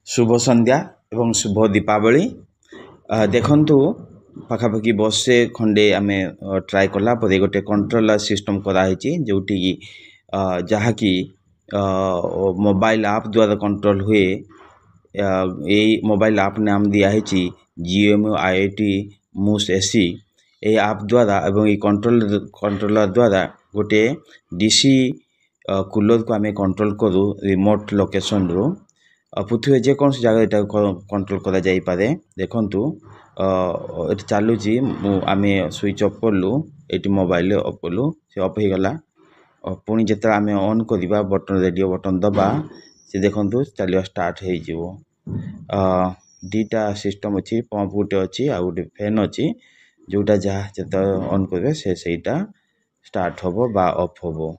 शुभ संध्या एवं शुभ दीपावली देखंतु पाखापाखि बसे खंडे आमे ट्राए कला परे गोटे कंट्रोलर सिस्टम कराई जोटी जहाँकि मोबाइल ऐप द्वारा कंट्रोल हुए ये मोबाइल ऐप नाम दिया है GMO IIT मूस एसी ये ऐप द्वारा एवं ये कंट्रोलर द्वारा गोटे DC कूलर को आमे कंट्रोल करू रिमोट लोकेशन रो पृथ्वी जेको जगह यहाँ कंट्रोल करा जाई पारे देखंतु ये चलुची आमे स्विच ऑफ करलु ये मोबाइल ऑफ करलु से ऑफ हो गला पुणी जिते आम ऑन करवा बटन रेडियो बटन दबा से देखंतु चलिए स्टार्ट हो जीवो दीटा सिस्टम अच्छी पंप गोटे अच्छी आ गोटे फैन अच्छी जोटा जहाँ जिते ऑन करेंगे से सहीटा स्टार्ट हम बा ऑफ हम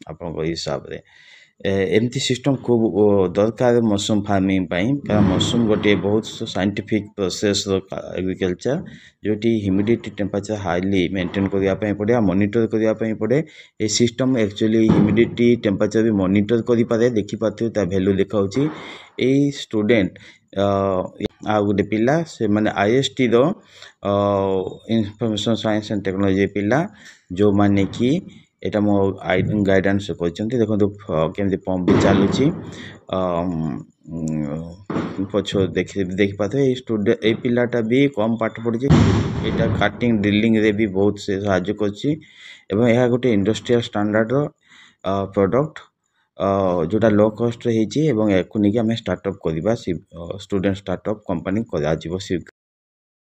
आप हिसाब रे एमती सिस्टम खूब दरकार मशरूम फार्मिंग कारण मशरूम गोटे बहुत साइंटिफिक प्रोसेस एग्रीकल्चर जोटी ह्यूमिडिटी टेम्परेचर हाईली मेंटेन करने पड़े मॉनिटर करने पड़े ये सिस्टम एक्चुअली ह्यूमिडिटी टेम्परेचर भी मॉनिटर करि पारे देखि पाथे ता वैल्यू देखाउची ए स्टूडेंट आ गोटे पिला से माने IST रो इंफॉर्मेशन साइंस एंड टेक्नोलॉजी पिला जो माने कि एटा मो गाइडेंस करछन्ती देखो केमती पंप भी चलुची पछो देख पाते स्टूडेंट ए पिलाटा भी कम पाठ पढ़ी एटा काटिंग ड्रिलिंग रे भी बहुत से साहाय्य करछि एवं यह गोटे इंडस्ट्रियल स्टैंडर्ड रो प्रोडक्ट जोटा लो कॉस्ट रे हिची एवं याकु नेकी हमें स्टार्टअप करबा स्टूडेंट स्टार्टअप कंपनी करा जीवो